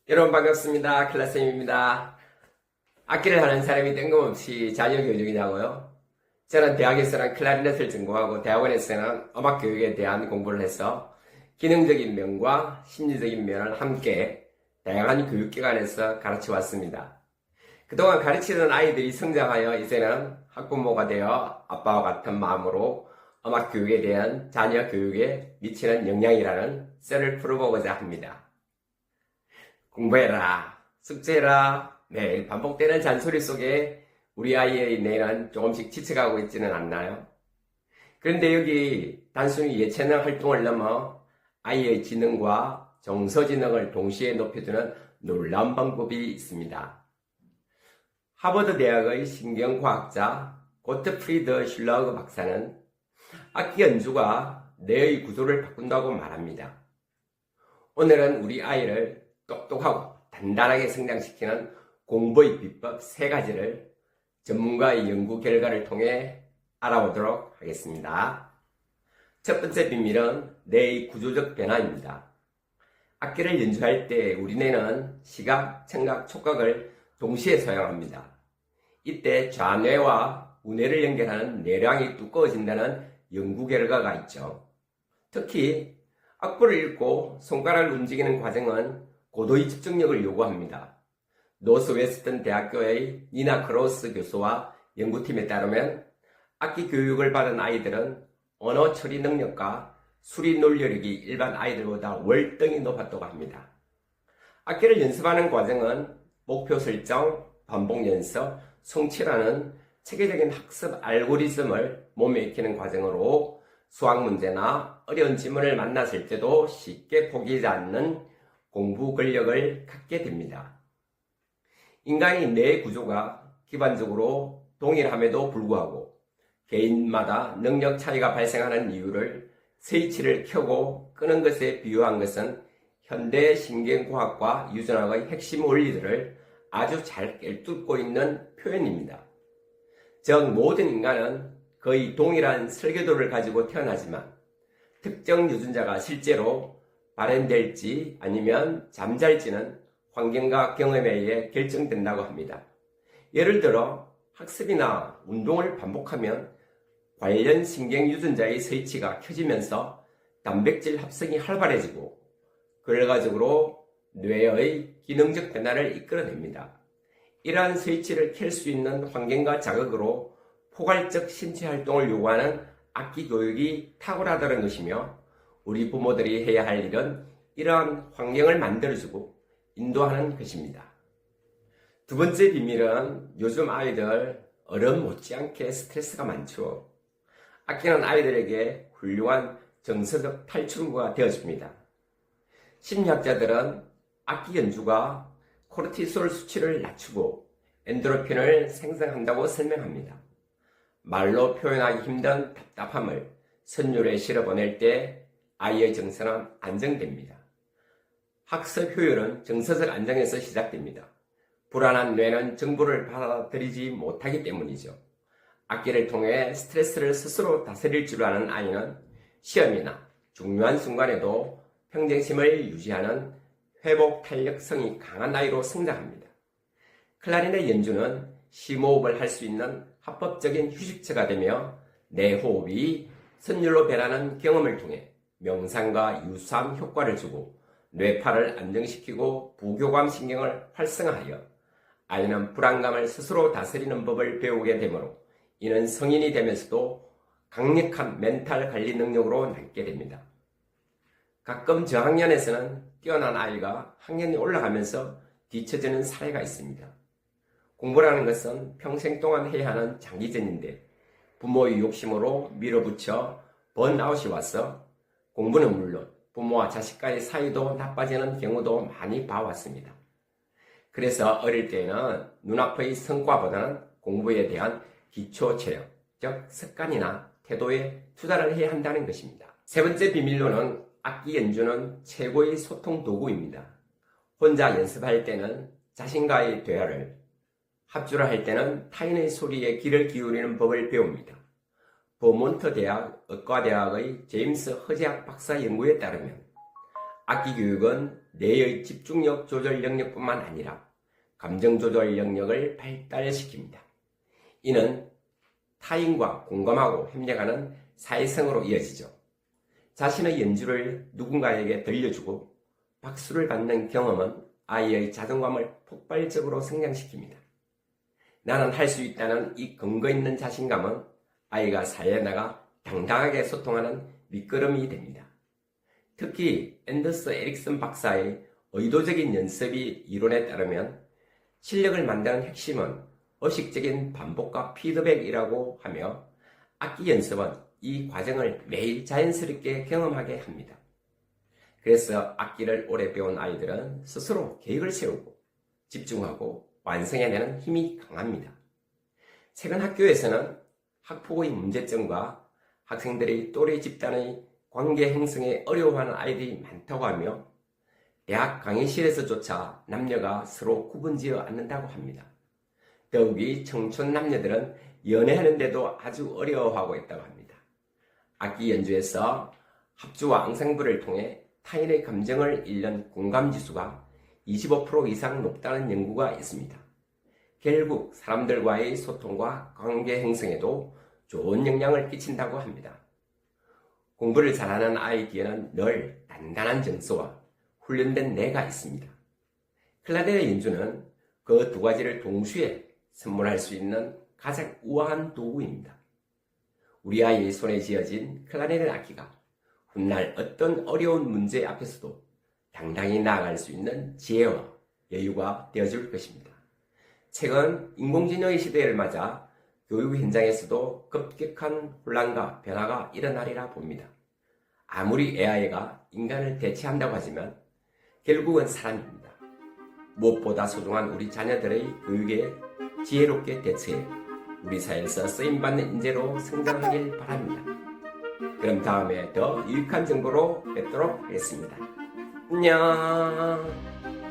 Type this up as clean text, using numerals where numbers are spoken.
여러분 반갑습니다. 클라쌤입니다. 악기를 하는 사람이 뜬금없이 자녀교육이냐고요? 저는 대학에서는 클라리넷을 전공하고 대학원에서는 음악교육에 대한 공부를 해서 기능적인 면과 심리적인 면을 함께 다양한 교육기관에서 가르쳐 왔습니다. 그동안 가르치던 아이들이 성장하여 이제는 학부모가 되어 아빠와 같은 마음으로 음악교육에 대한 자녀 교육에 미치는 영향이라는 썰을 풀어보고자 합니다. 공부해라, 숙제해라, 매일 반복되는 잔소리 속에 우리 아이의 뇌는 조금씩 지쳐가고 있지는 않나요? 그런데 여기 단순히 예체능 활동을 넘어 아이의 지능과 정서지능을 동시에 높여주는 놀라운 방법이 있습니다. 하버드 대학의 신경과학자 고트프리드 슐러그 박사는 악기 연주가 뇌의 구조를 바꾼다고 말합니다. 오늘은 우리 아이를 똑똑하고 단단하게 성장시키는 공부의 비법 3가지를 전문가의 연구 결과를 통해 알아보도록 하겠습니다. 첫 번째 비밀은 뇌의 구조적 변화입니다. 악기를 연주할 때 우리 뇌는 시각, 청각, 촉각을 동시에 사용합니다. 이때 좌뇌와 우뇌를 연결하는 뇌량이 두꺼워진다는 연구 결과가 있죠. 특히 악보를 읽고 손가락을 움직이는 과정은 고도의 집중력을 요구합니다. 노스웨스턴 대학교의 니나 크로스 교수와 연구팀에 따르면 악기 교육을 받은 아이들은 언어 처리 능력과 수리 논리력이 일반 아이들보다 월등히 높았다고 합니다. 악기를 연습하는 과정은 목표 설정, 반복 연습, 성취라는 체계적인 학습 알고리즘을 몸에 익히는 과정으로 수학 문제나 어려운 지문을 만났을 때도 쉽게 포기하지 않는 공부 근력을 갖게 됩니다. 인간의 뇌 구조가 기본적으로 동일함에도 불구하고 개인마다 능력 차이가 발생하는 이유를 스위치를 켜고 끄는 것에 비유한 것은 현대 신경과학과 유전학의 핵심 원리들을 아주 잘 꿰뚫고 있는 표현입니다. 즉 모든 인간은 거의 동일한 설계도를 가지고 태어나지만 특정 유전자가 실제로 발현될지 아니면 잠잘지는 환경과 경험에 의해 결정된다고 합니다. 예를 들어 학습이나 운동을 반복하면 관련 신경 유전자의 스위치가 켜지면서 단백질 합성이 활발해지고 결과적으로 뇌의 기능적 변화를 이끌어냅니다. 이러한 스위치를 켤 수 있는 환경과 자극으로 포괄적 신체 활동을 요구하는 악기 교육이 탁월하다는 것이며 우리 부모들이 해야 할 일은 이러한 환경을 만들어주고 인도하는 것입니다. 두 번째 비밀은 요즘 아이들 어른 못지않게 스트레스가 많죠. 악기는 아이들에게 훌륭한 정서적 탈출구가 되어줍니다. 심리학자들은 악기 연주가 코르티솔 수치를 낮추고 엔도르핀을 생성한다고 설명합니다. 말로 표현하기 힘든 답답함을 선율에 실어보낼 때 아이의 정서는 안정됩니다. 학습 효율은 정서적 안정에서 시작됩니다. 불안한 뇌는 정보를 받아들이지 못하기 때문이죠. 악기를 통해 스트레스를 스스로 다스릴 줄 아는 아이는 시험이나 중요한 순간에도 평정심을 유지하는 회복 탄력성이 강한 아이로 성장합니다. 클라리넷 연주는 심호흡을 할 수 있는 합법적인 휴식처가 되며 내 호흡이 선율로 변하는 경험을 통해 명상과 유사한 효과를 주고 뇌파를 안정시키고 부교감 신경을 활성화하여 아이는 불안감을 스스로 다스리는 법을 배우게 되므로 이는 성인이 되면서도 강력한 멘탈 관리 능력으로 남게 됩니다. 가끔 저학년에서는 뛰어난 아이가 학년이 올라가면서 뒤처지는 사례가 있습니다. 공부라는 것은 평생 동안 해야 하는 장기전인데 부모의 욕심으로 밀어붙여 번아웃이 와서 공부는 물론 부모와 자식과의 사이도 나빠지는 경우도 많이 봐왔습니다. 그래서 어릴 때에는 눈앞의 성과보다는 공부에 대한 기초 체력, 즉 습관이나 태도에 투자를 해야 한다는 것입니다. 세 번째 비밀로는 악기 연주는 최고의 소통 도구입니다. 혼자 연습할 때는 자신과의 대화를, 합주를 할 때는 타인의 소리에 귀를 기울이는 법을 배웁니다. 버몬트 대학 의과대학의 제임스 허재학 박사 연구에 따르면 악기 교육은 뇌의 집중력 조절 영역뿐만 아니라 감정 조절 영역을 발달시킵니다. 이는 타인과 공감하고 협력하는 사회성으로 이어지죠. 자신의 연주를 누군가에게 들려주고 박수를 받는 경험은 아이의 자존감을 폭발적으로 성장시킵니다. 나는 할 수 있다는 이 근거 있는 자신감은 아이가 사회에 나가 당당하게 소통하는 밑거름이 됩니다. 특히 앤더스 에릭슨 박사의 의도적인 연습이 이론에 따르면 실력을 만드는 핵심은 의식적인 반복과 피드백이라고 하며 악기 연습은 이 과정을 매일 자연스럽게 경험하게 합니다. 그래서 악기를 오래 배운 아이들은 스스로 계획을 세우고 집중하고 완성해내는 힘이 강합니다. 최근 학교에서는 학폭의 문제점과 학생들의 또래 집단의 관계 형성에 어려워하는 아이들이 많다고 하며 대학 강의실에서조차 남녀가 서로 구분지어 앉는다고 합니다. 더욱이 청춘 남녀들은 연애하는데도 아주 어려워하고 있다고 합니다. 악기 연주에서 합주와 앙상블을 통해 타인의 감정을 읽는 공감지수가 25% 이상 높다는 연구가 있습니다. 결국 사람들과의 소통과 관계 형성에도 좋은 영향을 끼친다고 합니다. 공부를 잘하는 아이 뒤에는 늘 단단한 정서와 훈련된 뇌가 있습니다. 클라리넷 연주는 그 두 가지를 동시에 선물할 수 있는 가장 우아한 도구입니다. 우리 아이의 손에 쥐어진 클라리넷 악기가 훗날 어떤 어려운 문제 앞에서도 당당히 나아갈 수 있는 지혜와 여유가 되어줄 것입니다. 최근 인공지능의 시대를 맞아 교육 현장에서도 급격한 혼란과 변화가 일어나리라 봅니다. 아무리 AI가 인간을 대체한다고 하지만 결국은 사람입니다. 무엇보다 소중한 우리 자녀들의 교육에 지혜롭게 대처해 우리 사회에서 쓰임받는 인재로 성장하길 바랍니다. 그럼 다음에 더 유익한 정보로 뵙도록 하겠습니다. 안녕.